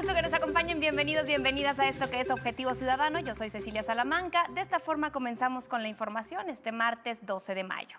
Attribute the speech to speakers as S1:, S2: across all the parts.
S1: gusto que nos acompañen. Bienvenidos, bienvenidas a esto que es Objetivo Ciudadano. Yo soy Cecilia Salamanca. De esta forma comenzamos con la información este martes 12 de mayo.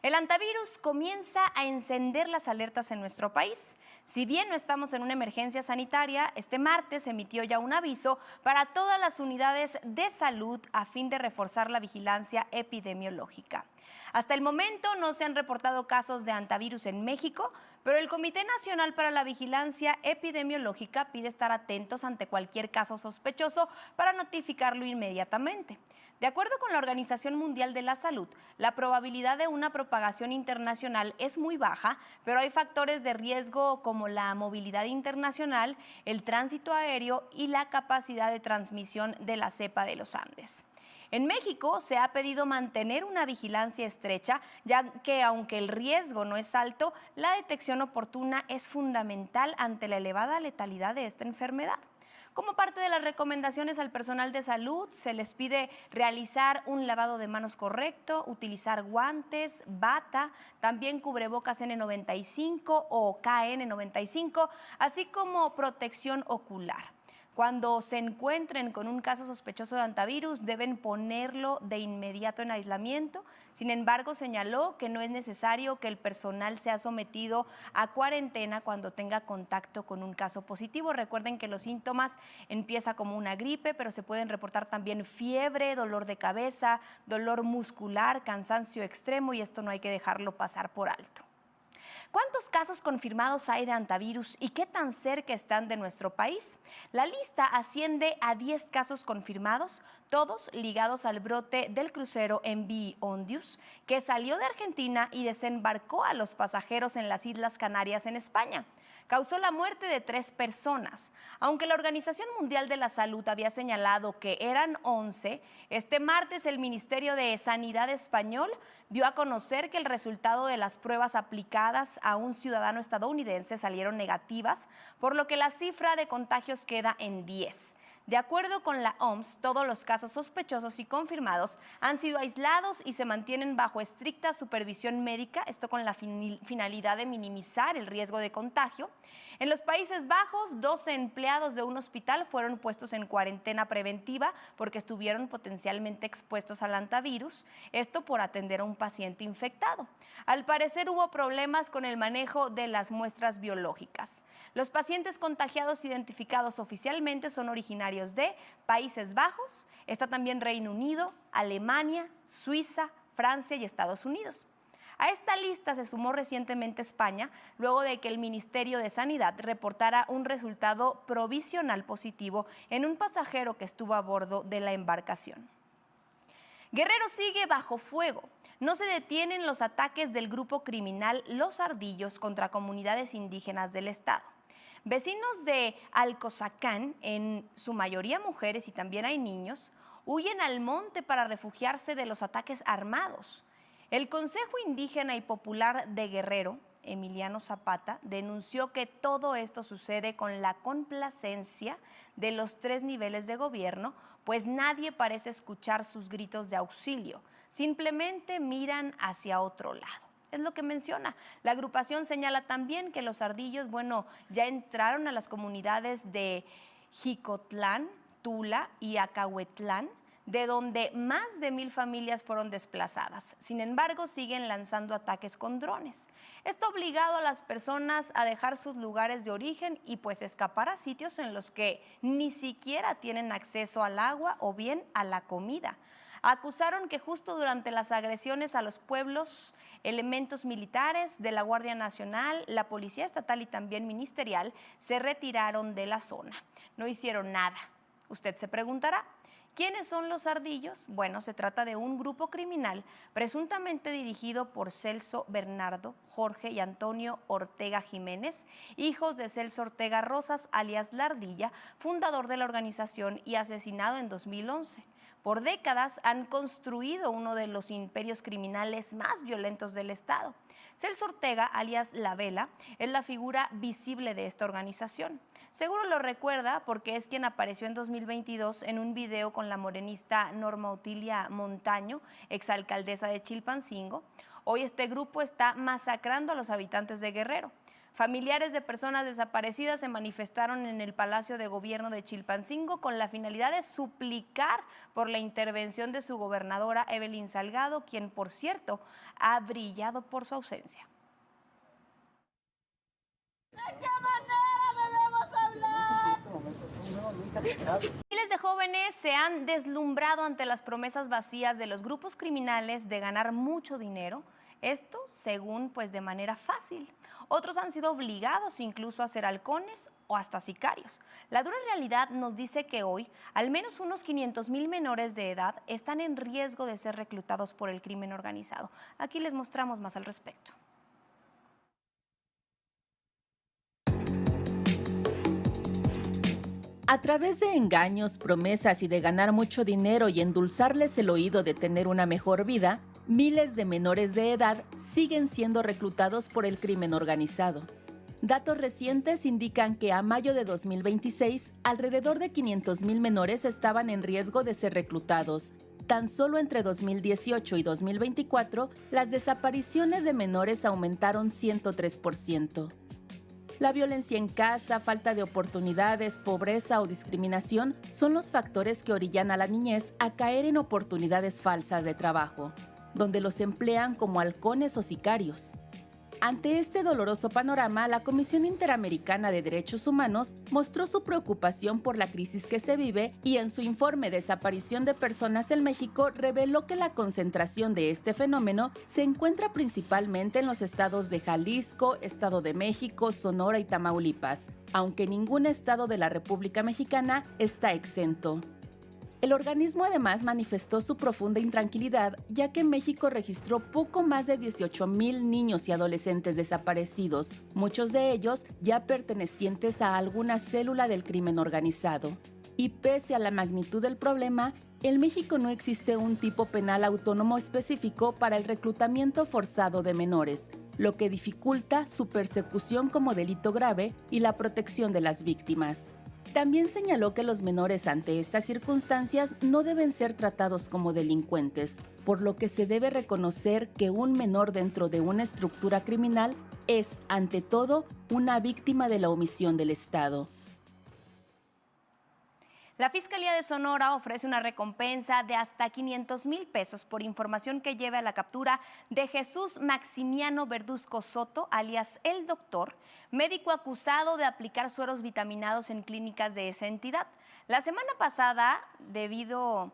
S1: El antivirus comienza a encender las alertas en nuestro país. Si bien no estamos en una emergencia sanitaria, este martes se emitió ya un aviso para todas las unidades de salud a fin de reforzar la vigilancia epidemiológica. Hasta el momento no se han reportado casos de antivirus en México, pero el Comité Nacional para la Vigilancia Epidemiológica pide estar atentos ante cualquier caso sospechoso para notificarlo inmediatamente. De acuerdo con la Organización Mundial de la Salud, la probabilidad de una propagación internacional es muy baja, pero hay factores de riesgo como la movilidad internacional, el tránsito aéreo y la capacidad de transmisión de la cepa de los Andes. En México se ha pedido mantener una vigilancia estrecha, ya que aunque el riesgo no es alto, la detección oportuna es fundamental ante la elevada letalidad de esta enfermedad. Como parte de las recomendaciones al personal de salud, se les pide realizar un lavado de manos correcto, utilizar guantes, bata, también cubrebocas N95 o KN95, así como protección ocular. Cuando se encuentren con un caso sospechoso de antivirus, deben ponerlo de inmediato en aislamiento. Sin embargo, señaló que no es necesario que el personal sea sometido a cuarentena cuando tenga contacto con un caso positivo. Recuerden que los síntomas empiezan como una gripe, pero se pueden reportar también fiebre, dolor de cabeza, dolor muscular, cansancio extremo, y esto no hay que dejarlo pasar por alto. ¿Cuántos casos confirmados hay de antivirus y qué tan cerca están de nuestro país? La lista asciende a 10 casos confirmados, todos ligados al brote del crucero MV Ondius, que salió de Argentina y desembarcó a los pasajeros en las Islas Canarias en España. Causó la muerte de 3 personas. Aunque la Organización Mundial de la Salud había señalado que eran 11, este martes el Ministerio de Sanidad español dio a conocer que el resultado de las pruebas aplicadas a un ciudadano estadounidense salieron negativas, por lo que la cifra de contagios queda en 10. De acuerdo con la OMS, todos los casos sospechosos y confirmados han sido aislados y se mantienen bajo estricta supervisión médica, esto con la finalidad de minimizar el riesgo de contagio. En los Países Bajos, 12 empleados de un hospital fueron puestos en cuarentena preventiva porque estuvieron potencialmente expuestos al antivirus, esto por atender a un paciente infectado. Al parecer hubo problemas con el manejo de las muestras biológicas. Los pacientes contagiados identificados oficialmente son originarios de Países Bajos, está también Reino Unido, Alemania, Suiza, Francia y Estados Unidos. A esta lista se sumó recientemente España, luego de que el Ministerio de Sanidad reportara un resultado provisional positivo en un pasajero que estuvo a bordo de la embarcación. Guerrero sigue bajo fuego. No se detienen los ataques del grupo criminal Los Ardillos contra comunidades indígenas del estado. Vecinos de Alcozacán, en su mayoría mujeres y también hay niños, huyen al monte para refugiarse de los ataques armados. El Consejo Indígena y Popular de Guerrero, Emiliano Zapata, denunció que todo esto sucede con la complacencia de los 3 niveles de gobierno, pues nadie parece escuchar sus gritos de auxilio, simplemente miran hacia otro lado. Es lo que menciona. La agrupación señala también que los ardillos, ya entraron a las comunidades de Jicotlán, Tula y Acahuetlán, de donde más de 1000 familias fueron desplazadas. Sin embargo, siguen lanzando ataques con drones. Esto ha obligado a las personas a dejar sus lugares de origen y pues escapar a sitios en los que ni siquiera tienen acceso al agua o bien a la comida. Acusaron que justo durante las agresiones a los pueblos, elementos militares de la Guardia Nacional, la Policía Estatal y también ministerial se retiraron de la zona. No hicieron nada. Usted se preguntará, ¿quiénes son los ardillos? Bueno, se trata de un grupo criminal presuntamente dirigido por Celso Bernardo, Jorge y Antonio Ortega Jiménez, hijos de Celso Ortega Rosas, alias La Ardilla, fundador de la organización y asesinado en 2011. Por décadas han construido uno de los imperios criminales más violentos del estado. Celso Ortega, alias La Vela, es la figura visible de esta organización. Seguro lo recuerda porque es quien apareció en 2022 en un video con la morenista Norma Otilia Montaño, exalcaldesa de Chilpancingo. Hoy este grupo está masacrando a los habitantes de Guerrero. Familiares de personas desaparecidas se manifestaron en el Palacio de Gobierno de Chilpancingo con la finalidad de suplicar por la intervención de su gobernadora Evelyn Salgado, quien, por cierto, ha brillado por su ausencia.
S2: ¿De qué manera debemos hablar?
S1: Miles de jóvenes se han deslumbrado ante las promesas vacías de los grupos criminales de ganar mucho dinero, esto según de manera fácil. Otros han sido obligados incluso a ser halcones o hasta sicarios. La dura realidad nos dice que hoy al menos unos 500,000 menores de edad están en riesgo de ser reclutados por el crimen organizado. Aquí les mostramos más al respecto.
S3: A través de engaños, promesas y de ganar mucho dinero y endulzarles el oído de tener una mejor vida, miles de menores de edad siguen siendo reclutados por el crimen organizado. Datos recientes indican que a mayo de 2026, alrededor de 500,000 menores estaban en riesgo de ser reclutados. Tan solo entre 2018 y 2024, las desapariciones de menores aumentaron 103%. La violencia en casa, falta de oportunidades, pobreza o discriminación son los factores que orillan a la niñez a caer en oportunidades falsas de trabajo, donde los emplean como halcones o sicarios. Ante este doloroso panorama, la Comisión Interamericana de Derechos Humanos mostró su preocupación por la crisis que se vive y en su informe Desaparición de Personas en México reveló que la concentración de este fenómeno se encuentra principalmente en los estados de Jalisco, Estado de México, Sonora y Tamaulipas, aunque ningún estado de la República Mexicana está exento. El organismo además manifestó su profunda intranquilidad, ya que México registró poco más de 18,000 niños y adolescentes desaparecidos, muchos de ellos ya pertenecientes a alguna célula del crimen organizado. Y pese a la magnitud del problema, en México no existe un tipo penal autónomo específico para el reclutamiento forzado de menores, lo que dificulta su persecución como delito grave y la protección de las víctimas. También señaló que los menores ante estas circunstancias no deben ser tratados como delincuentes, por lo que se debe reconocer que un menor dentro de una estructura criminal es, ante todo, una víctima de la omisión del Estado.
S1: La Fiscalía de Sonora ofrece una recompensa de hasta 500,000 pesos por información que lleve a la captura de Jesús Maximiano Verduzco Soto, alias El Doctor, médico acusado de aplicar sueros vitaminados en clínicas de esa entidad. La semana pasada, debió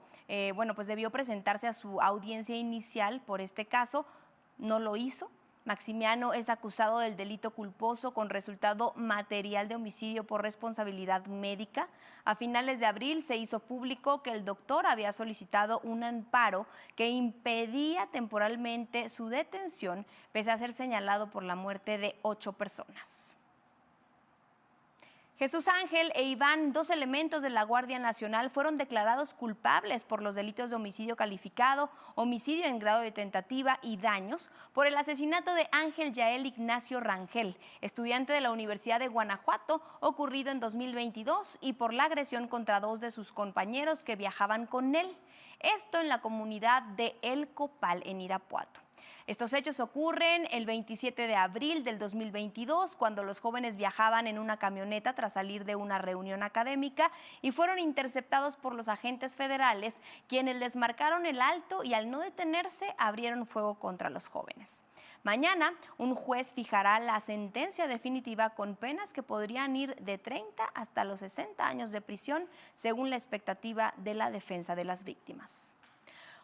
S1: presentarse a su audiencia inicial por este caso, no lo hizo. Maximiano es acusado del delito culposo con resultado material de homicidio por responsabilidad médica. A finales de abril se hizo público que el doctor había solicitado un amparo que impedía temporalmente su detención, pese a ser señalado por la muerte de 8 personas. Jesús Ángel e Iván, 2 elementos de la Guardia Nacional, fueron declarados culpables por los delitos de homicidio calificado, homicidio en grado de tentativa y daños por el asesinato de Ángel Yael Ignacio Rangel, estudiante de la Universidad de Guanajuato, ocurrido en 2022, y por la agresión contra 2 de sus compañeros que viajaban con él. Esto en la comunidad de El Copal, en Irapuato. Estos hechos ocurren el 27 de abril del 2022, cuando los jóvenes viajaban en una camioneta tras salir de una reunión académica y fueron interceptados por los agentes federales, quienes les marcaron el alto y al no detenerse abrieron fuego contra los jóvenes. Mañana, un juez fijará la sentencia definitiva con penas que podrían ir de 30 hasta los 60 años de prisión, según la expectativa de la defensa de las víctimas.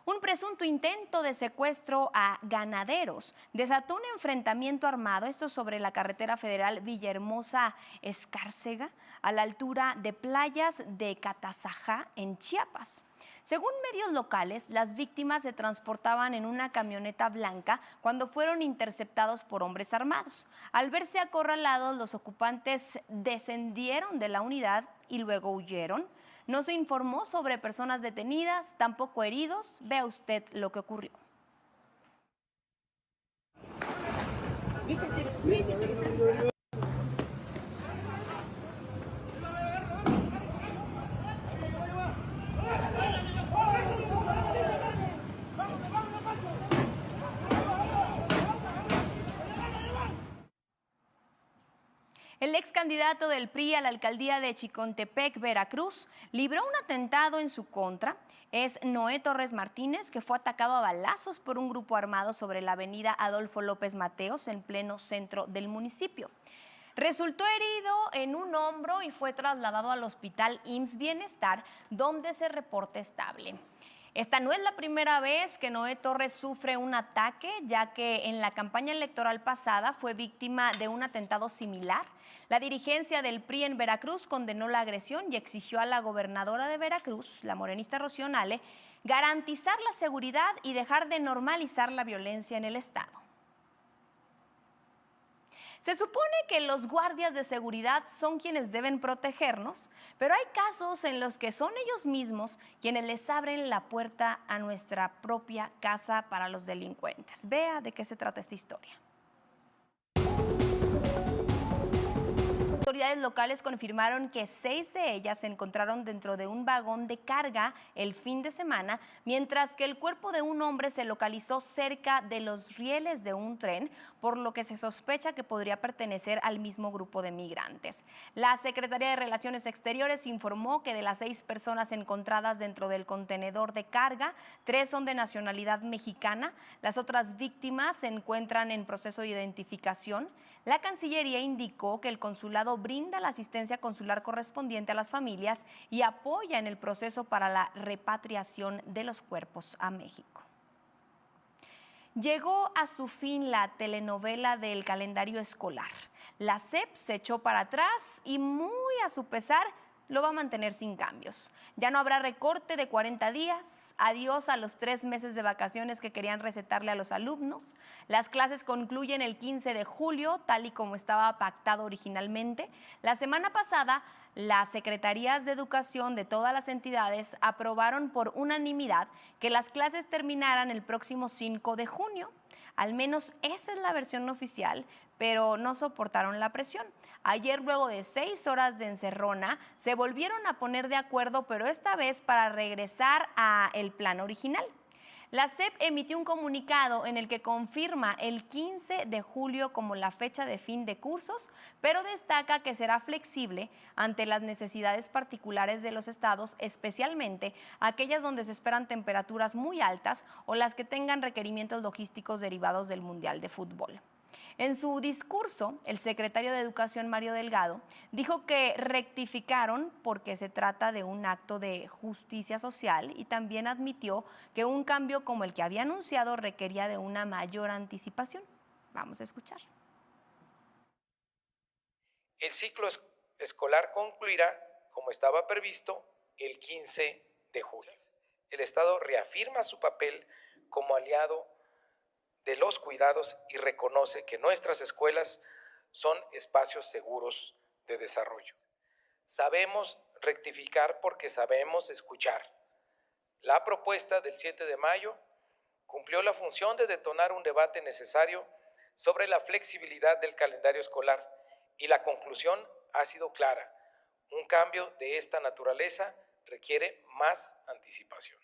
S1: Un presunto intento de secuestro a ganaderos desató un enfrentamiento armado, esto sobre la carretera federal Villahermosa-Escárcega, a la altura de playas de Catazajá, en Chiapas. Según medios locales, las víctimas se transportaban en una camioneta blanca cuando fueron interceptados por hombres armados. Al verse acorralados, los ocupantes descendieron de la unidad y luego huyeron. No se informó sobre personas detenidas, tampoco heridos. Vea usted lo que ocurrió. El ex candidato del PRI a la alcaldía de Chicontepec, Veracruz, libró un atentado en su contra. Es Noé Torres Martínez, que fue atacado a balazos por un grupo armado sobre la avenida Adolfo López Mateos, en pleno centro del municipio. Resultó herido en un hombro y fue trasladado al hospital IMSS Bienestar, donde se reporta estable. Esta no es la primera vez que Noé Torres sufre un ataque, ya que en la campaña electoral pasada fue víctima de un atentado similar. La dirigencia del PRI en Veracruz condenó la agresión y exigió a la gobernadora de Veracruz, la morenista Rocío Nale, garantizar la seguridad y dejar de normalizar la violencia en el estado. Se supone que los guardias de seguridad son quienes deben protegernos, pero hay casos en los que son ellos mismos quienes les abren la puerta a nuestra propia casa para los delincuentes. Vea de qué se trata esta historia. Autoridades locales confirmaron que 6 de ellas se encontraron dentro de un vagón de carga el fin de semana, mientras que el cuerpo de un hombre se localizó cerca de los rieles de un tren, por lo que se sospecha que podría pertenecer al mismo grupo de migrantes. La Secretaría de Relaciones Exteriores informó que de las 6 personas encontradas dentro del contenedor de carga, 3 son de nacionalidad mexicana. Las otras víctimas se encuentran en proceso de identificación. La Cancillería indicó que el consulado brinda la asistencia consular correspondiente a las familias y apoya en el proceso para la repatriación de los cuerpos a México. Llegó a su fin la telenovela del calendario escolar. La SEP se echó para atrás y, muy a su pesar, lo va a mantener sin cambios. Ya no habrá recorte de 40 días, adiós a los 3 meses de vacaciones que querían recetarle a los alumnos. Las clases concluyen el 15 de julio, tal y como estaba pactado originalmente. La semana pasada, las secretarías de educación de todas las entidades aprobaron por unanimidad que las clases terminaran el próximo 5 de junio. Al menos esa es la versión oficial, pero no soportaron la presión. Ayer, luego de 6 horas de encerrona, se volvieron a poner de acuerdo, pero esta vez para regresar al plan original. La SEP emitió un comunicado en el que confirma el 15 de julio como la fecha de fin de cursos, pero destaca que será flexible ante las necesidades particulares de los estados, especialmente aquellas donde se esperan temperaturas muy altas o las que tengan requerimientos logísticos derivados del Mundial de Fútbol. En su discurso, el secretario de Educación, Mario Delgado, dijo que rectificaron porque se trata de un acto de justicia social y también admitió que un cambio como el que había anunciado requería de una mayor anticipación. Vamos a escuchar.
S4: El ciclo escolar concluirá, como estaba previsto, el 15 de julio. El Estado reafirma su papel como aliado de los cuidados y reconoce que nuestras escuelas son espacios seguros de desarrollo. Sabemos rectificar porque sabemos escuchar. La propuesta del 7 de mayo cumplió la función de detonar un debate necesario sobre la flexibilidad del calendario escolar y la conclusión ha sido clara. Un cambio de esta naturaleza requiere más anticipación.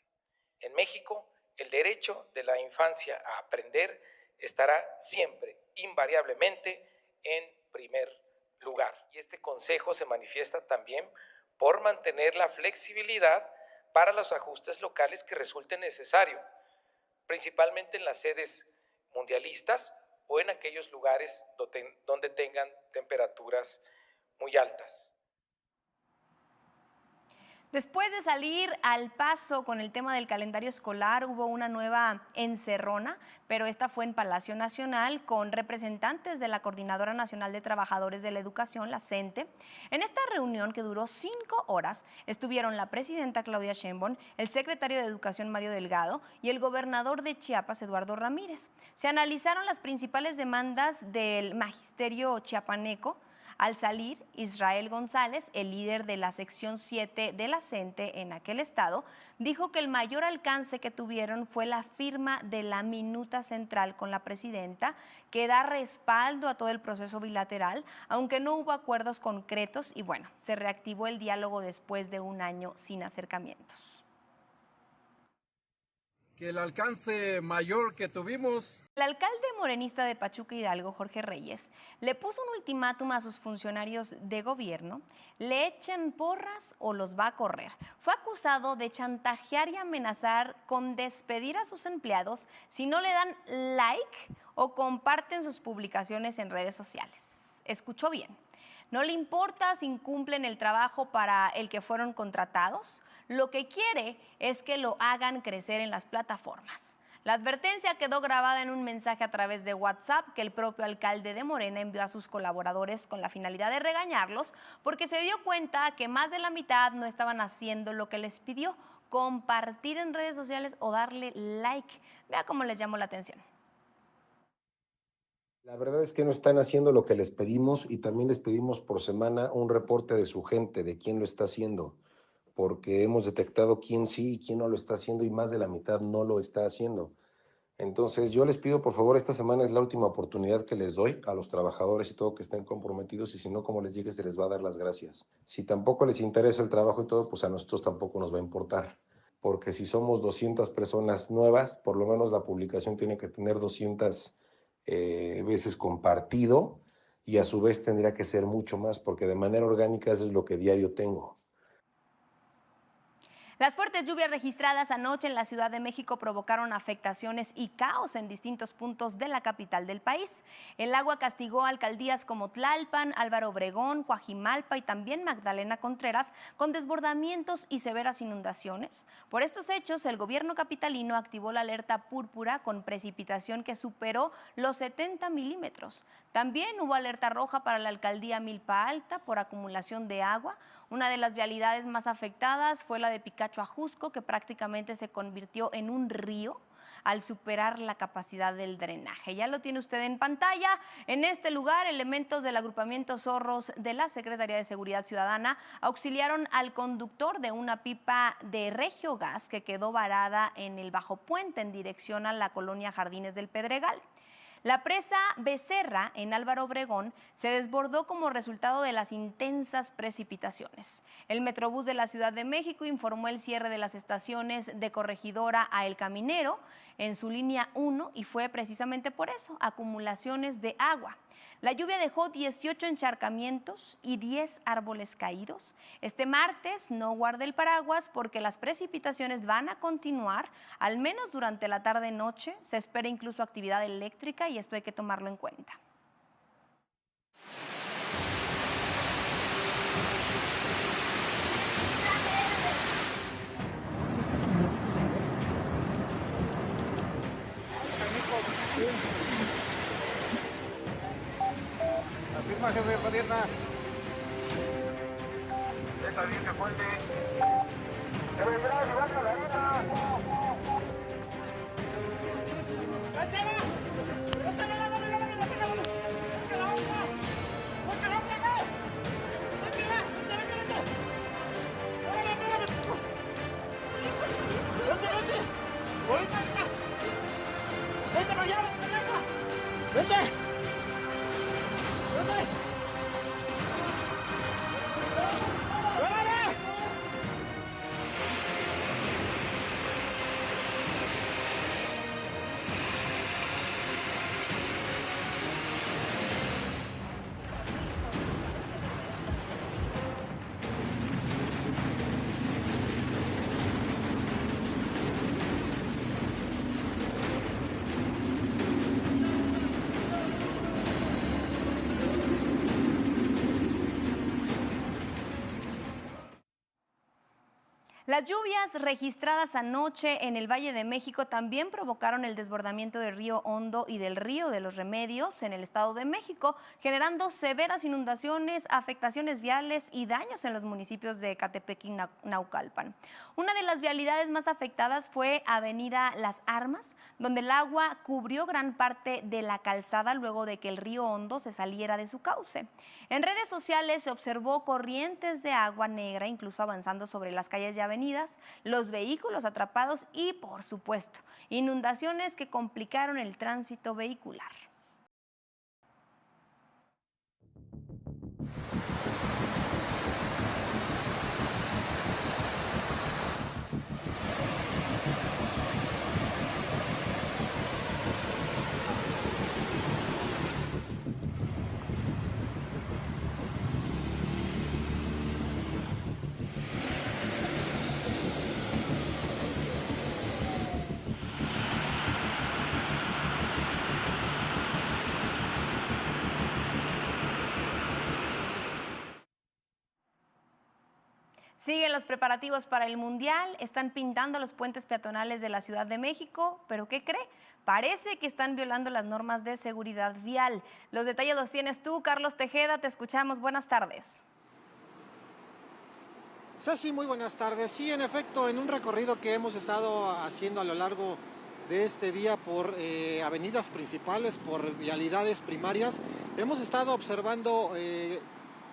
S4: En México, el derecho de la infancia a aprender estará siempre, invariablemente, en primer lugar. Y este consejo se manifiesta también por mantener la flexibilidad para los ajustes locales que resulten necesarios, principalmente en las sedes mundialistas o en aquellos lugares donde tengan temperaturas muy altas.
S1: Después de salir al paso con el tema del calendario escolar, hubo una nueva encerrona, pero esta fue en Palacio Nacional con representantes de la Coordinadora Nacional de Trabajadores de la Educación, la CENTE. En esta reunión, que duró 5 horas, estuvieron la presidenta Claudia Sheinbaum, el secretario de Educación Mario Delgado y el gobernador de Chiapas, Eduardo Ramírez. Se analizaron las principales demandas del magisterio chiapaneco. Al salir, Israel González, el líder de la sección 7 de la CENTE en aquel estado, dijo que el mayor alcance que tuvieron fue la firma de la minuta central con la presidenta, que da respaldo a todo el proceso bilateral, aunque no hubo acuerdos concretos y bueno, se reactivó el diálogo después de un año sin acercamientos.
S5: Que el alcance mayor que tuvimos.
S1: El alcalde morenista de Pachuca Hidalgo, Jorge Reyes, le puso un ultimátum a sus funcionarios de gobierno: le echen porras o los va a correr. Fue acusado de chantajear y amenazar con despedir a sus empleados si no le dan like o comparten sus publicaciones en redes sociales. Escuchó bien. No le importa si incumplen el trabajo para el que fueron contratados. Lo que quiere es que lo hagan crecer en las plataformas. La advertencia quedó grabada en un mensaje a través de WhatsApp que el propio alcalde de Morena envió a sus colaboradores con la finalidad de regañarlos, porque se dio cuenta que más de la mitad no estaban haciendo lo que les pidió: compartir en redes sociales o darle like. Vea cómo les llamó la atención.
S5: La verdad es que no están haciendo lo que les pedimos, y también les pedimos por semana un reporte de su gente, de quién lo está haciendo, porque hemos detectado quién sí y quién no lo está haciendo, y más de la mitad no lo está haciendo. Entonces yo les pido, por favor, esta semana es la última oportunidad que les doy a los trabajadores y todo, que estén comprometidos, y si no, como les dije, se les va a dar las gracias. Si tampoco les interesa el trabajo y todo, pues a nosotros tampoco nos va a importar, porque si somos 200 personas nuevas, por lo menos la publicación tiene que tener 200 veces compartido, y a su vez tendría que ser mucho más, porque de manera orgánica eso es lo que diario tengo.
S1: Las fuertes lluvias registradas anoche en la Ciudad de México provocaron afectaciones y caos en distintos puntos de la capital del país. El agua castigó alcaldías como Tlalpan, Álvaro Obregón, Coajimalpa y también Magdalena Contreras, con desbordamientos y severas inundaciones. Por estos hechos, el gobierno capitalino activó la alerta púrpura con precipitación que superó los 70 milímetros. También hubo alerta roja para la alcaldía Milpa Alta por acumulación de agua. Una de las vialidades más afectadas fue la de Picacho a Jusco, que prácticamente se convirtió en un río al superar la capacidad del drenaje. Ya lo tiene usted en pantalla. En este lugar, elementos del agrupamiento Zorros de la Secretaría de Seguridad Ciudadana auxiliaron al conductor de una pipa de Regiogas que quedó varada en el Bajo Puente en dirección a la colonia Jardines del Pedregal. La presa Becerra, en Álvaro Obregón, se desbordó como resultado de las intensas precipitaciones. El Metrobús de la Ciudad de México informó el cierre de las estaciones de Corregidora a El Caminero en su línea 1, y fue precisamente por eso: acumulaciones de agua. La lluvia dejó 18 encharcamientos y 10 árboles caídos. Este martes no guarde el paraguas porque las precipitaciones van a continuar, al menos durante la tarde-noche. Se espera incluso actividad eléctrica y esto hay que tomarlo en cuenta.
S2: Afirma, jefe, Padierna. Está bien, que fuerte. Se vendrá ayudando a la arena. ¡Échale! ¡Échale la mano, la mano, la mano! ¡Saca la onda! ¡Saca la onda, güey! ¡Sáquela! ¡Vente, vente, vente! ¡Órale, órale! ¡Vente, vente! ¡Ahorita acá! ¡Vente para allá, vente para allá! ¡Vente!
S1: Las lluvias registradas anoche en el Valle de México también provocaron el desbordamiento del río Hondo y del río de los Remedios en el Estado de México, generando severas inundaciones, afectaciones viales y daños en los municipios de Ecatepec y Naucalpan. Una de las vialidades más afectadas fue Avenida Las Armas, donde el agua cubrió gran parte de la calzada luego de que el río Hondo se saliera de su cauce. En redes sociales se observó corrientes de agua negra, incluso avanzando sobre las calles y avenidas, los vehículos atrapados y, por supuesto, inundaciones que complicaron el tránsito vehicular. Siguen los preparativos para el Mundial, están pintando los puentes peatonales de la Ciudad de México, pero ¿qué cree? Parece que están violando las normas de seguridad vial. Los detalles los tienes tú, Carlos Tejeda, te escuchamos. Buenas tardes.
S2: Ceci, muy buenas tardes. Sí, en efecto, en un recorrido que hemos estado haciendo a lo largo de este día por avenidas principales, por vialidades primarias, hemos estado observando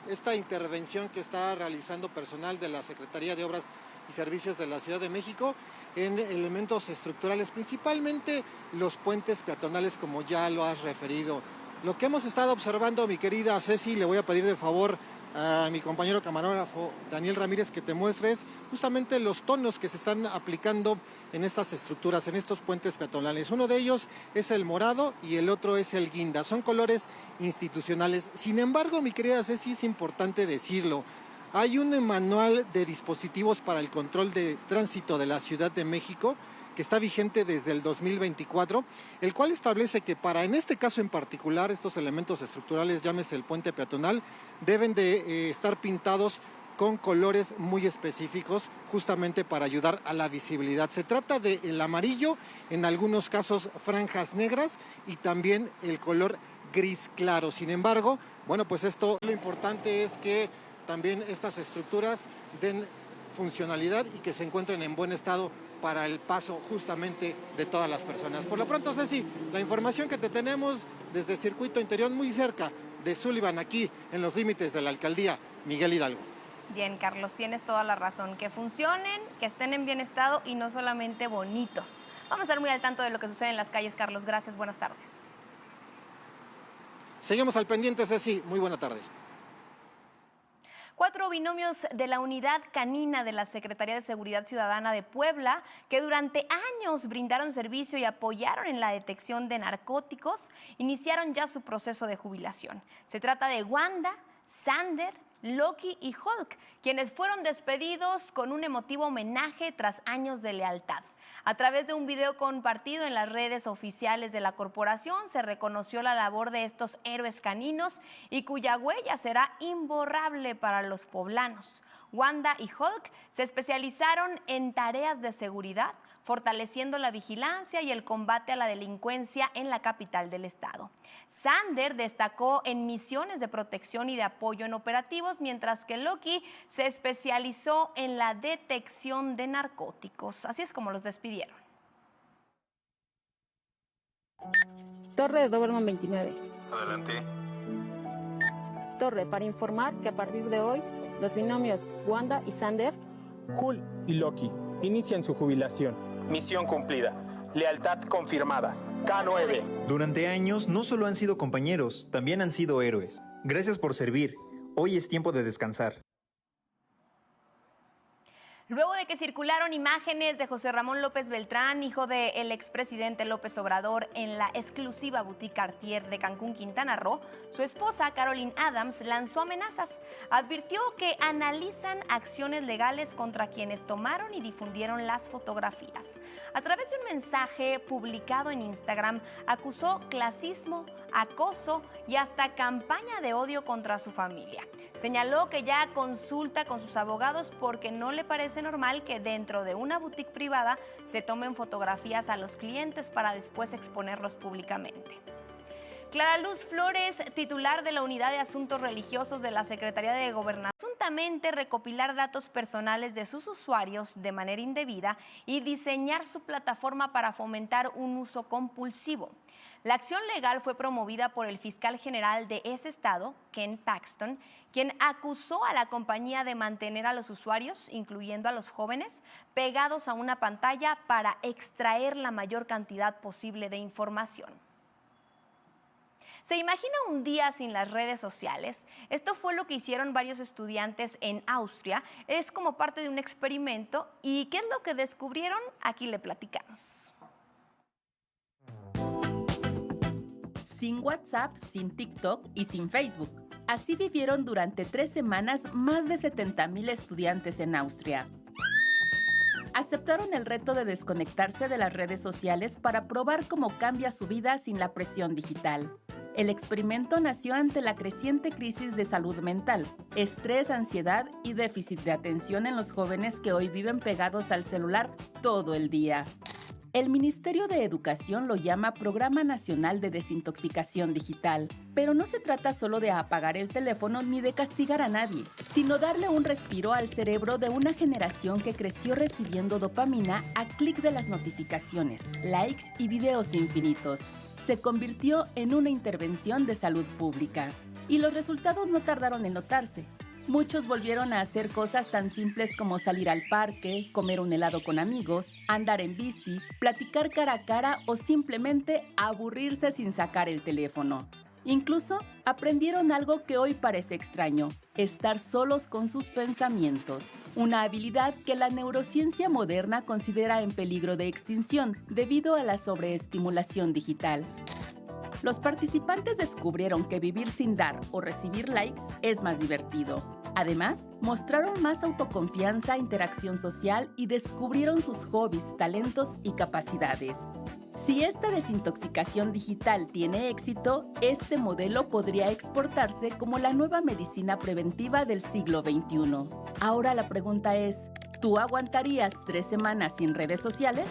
S2: esta intervención que está realizando personal de la Secretaría de Obras y Servicios de la Ciudad de México en elementos estructurales, principalmente los puentes peatonales, como ya lo has referido. Lo que hemos estado observando, mi querida Ceci, le voy a pedir de favor a mi compañero camarógrafo Daniel Ramírez que te muestres justamente los tonos que se están aplicando en estas estructuras, en estos puentes peatonales. Uno de ellos es el morado y el otro es el guinda. Son colores institucionales. Sin embargo, mi querida Ceci, es importante decirlo. Hay un manual de dispositivos para el control de tránsito de la Ciudad de México que está vigente desde el 2024, el cual establece que para, en este caso en particular, estos elementos estructurales, llámese el puente peatonal, deben de estar pintados con colores muy específicos, justamente para ayudar a la visibilidad. Se trata del amarillo, en algunos casos franjas negras y también el color gris claro. Sin embargo, bueno, pues esto, lo importante es que también estas estructuras den funcionalidad y que se encuentren en buen estado para el paso justamente de todas las personas. Por lo pronto, Ceci, la información que te tenemos desde Circuito Interior, muy cerca de Sullivan, aquí en los límites de la alcaldía Miguel Hidalgo.
S1: Bien, Carlos, tienes toda la razón. Que funcionen, que estén en bien estado y no solamente bonitos. Vamos a estar muy al tanto de lo que sucede en las calles, Carlos. Gracias, buenas tardes.
S2: Seguimos al pendiente, Ceci. Muy buena tarde.
S1: 4 binomios de la Unidad Canina de la Secretaría de Seguridad Ciudadana de Puebla, que durante años brindaron servicio y apoyaron en la detección de narcóticos, iniciaron ya su proceso de jubilación. Se trata de Wanda, Sander, Loki y Hulk, quienes fueron despedidos con un emotivo homenaje tras años de lealtad. A través de un video compartido en las redes oficiales de la corporación se reconoció la labor de estos héroes caninos y cuya huella será imborrable para los poblanos. Wanda y Hulk se especializaron en tareas de seguridad, fortaleciendo la vigilancia y el combate a la delincuencia en la capital del estado. Sander destacó en misiones de protección y de apoyo en operativos, mientras que Loki se especializó en la detección de narcóticos. Así es como los despidieron.
S6: Torre de Doberman 29.
S7: Adelante.
S6: Torre, para informar que a partir de hoy los binomios Wanda y Sander,
S8: Hulk y Loki inician su jubilación.
S9: Misión cumplida. Lealtad confirmada. K9.
S7: Durante años no solo han sido compañeros, también han sido héroes. Gracias por servir. Hoy es tiempo de descansar.
S1: Luego de que circularon imágenes de José Ramón López Beltrán, hijo del expresidente López Obrador, en la exclusiva boutique Cartier de Cancún, Quintana Roo, su esposa, Caroline Adams, lanzó amenazas. Advirtió que analizan acciones legales contra quienes tomaron y difundieron las fotografías. A través de un mensaje publicado en Instagram, acusó clasismo, acoso y hasta campaña de odio contra su familia. Señaló que ya consulta con sus abogados porque no le parece normal que dentro de una boutique privada se tomen fotografías a los clientes para después exponerlos públicamente. Clara Luz Flores, titular de la Unidad de Asuntos Religiosos de la Secretaría de Gobernación, presuntamente recopilar datos personales de sus usuarios de manera indebida y diseñar su plataforma para fomentar un uso compulsivo. La acción legal fue promovida por el fiscal general de ese estado, Ken Paxton, quien acusó a la compañía de mantener a los usuarios, incluyendo a los jóvenes, pegados a una pantalla para extraer la mayor cantidad posible de información. ¿Se imagina un día sin las redes sociales? Esto fue lo que hicieron varios estudiantes en Austria. Es como parte de un experimento. ¿Y qué es lo que descubrieron? Aquí le platicamos.
S3: Sin WhatsApp, sin TikTok y sin Facebook. Así vivieron durante 3 semanas más de 70,000 estudiantes en Austria. Aceptaron el reto de desconectarse de las redes sociales para probar cómo cambia su vida sin la presión digital. El experimento nació ante la creciente crisis de salud mental, estrés, ansiedad y déficit de atención en los jóvenes que hoy viven pegados al celular todo el día. El Ministerio de Educación lo llama Programa Nacional de Desintoxicación Digital, pero no se trata solo de apagar el teléfono ni de castigar a nadie, sino darle un respiro al cerebro de una generación que creció recibiendo dopamina a clic de las notificaciones, likes y videos infinitos. Se convirtió en una intervención de salud pública. Y los resultados no tardaron en notarse. Muchos volvieron a hacer cosas tan simples como salir al parque, comer un helado con amigos, andar en bici, platicar cara a cara o simplemente aburrirse sin sacar el teléfono. Incluso aprendieron algo que hoy parece extraño: estar solos con sus pensamientos, una habilidad que la neurociencia moderna considera en peligro de extinción debido a la sobreestimulación digital. Los participantes descubrieron que vivir sin dar o recibir likes es más divertido. Además, mostraron más autoconfianza, interacción social y descubrieron sus hobbies, talentos y capacidades. Si esta desintoxicación digital tiene éxito, este modelo podría exportarse como la nueva medicina preventiva del siglo XXI. Ahora la pregunta es, ¿tú aguantarías 3 semanas sin redes sociales?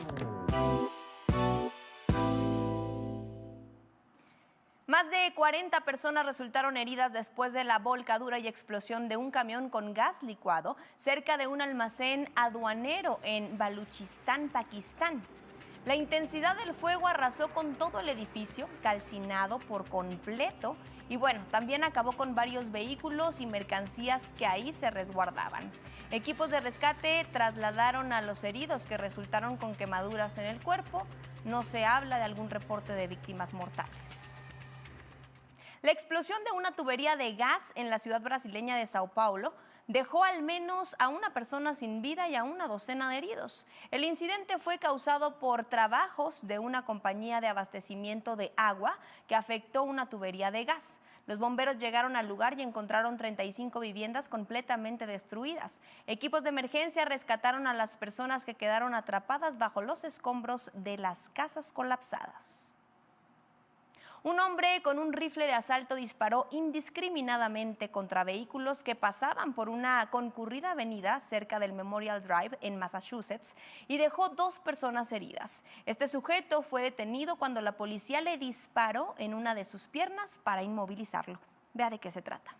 S1: Más de 40 personas resultaron heridas después de la volcadura y explosión de un camión con gas licuado cerca de un almacén aduanero en Baluchistán, Pakistán. La intensidad del fuego arrasó con todo el edificio, calcinado por completo, y bueno, también acabó con varios vehículos y mercancías que ahí se resguardaban. Equipos de rescate trasladaron a los heridos que resultaron con quemaduras en el cuerpo. No se habla de algún reporte de víctimas mortales. La explosión de una tubería de gas en la ciudad brasileña de Sao Paulo dejó al menos a una persona sin vida y a una docena de heridos. El incidente fue causado por trabajos de una compañía de abastecimiento de agua que afectó una tubería de gas. Los bomberos llegaron al lugar y encontraron 35 viviendas completamente destruidas. Equipos de emergencia rescataron a las personas que quedaron atrapadas bajo los escombros de las casas colapsadas. Un hombre con un rifle de asalto disparó indiscriminadamente contra vehículos que pasaban por una concurrida avenida cerca del Memorial Drive en Massachusetts y dejó 2 personas heridas. Este sujeto fue detenido cuando la policía le disparó en una de sus piernas para inmovilizarlo. Vea de qué se trata.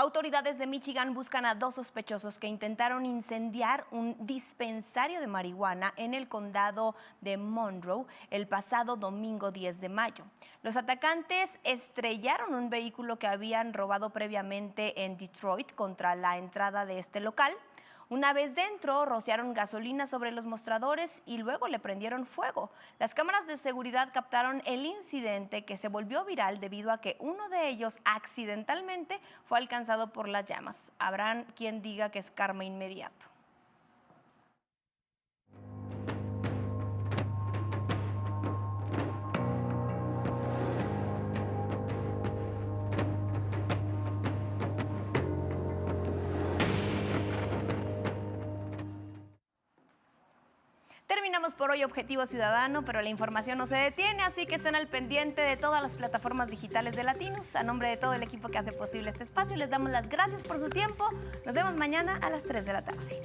S1: Autoridades de Michigan buscan a 2 sospechosos que intentaron incendiar un dispensario de marihuana en el condado de Monroe el pasado domingo 10 de mayo. Los atacantes estrellaron un vehículo que habían robado previamente en Detroit contra la entrada de este local. Una vez dentro, rociaron gasolina sobre los mostradores y luego le prendieron fuego. Las cámaras de seguridad captaron el incidente, que se volvió viral debido a que uno de ellos accidentalmente fue alcanzado por las llamas. Habrá quien diga que es karma inmediato. Terminamos por hoy Objetivo Ciudadano, pero la información no se detiene, así que estén al pendiente de todas las plataformas digitales de Latinos. A nombre de todo el equipo que hace posible este espacio, les damos las gracias por su tiempo. Nos vemos mañana a las 3 de la tarde.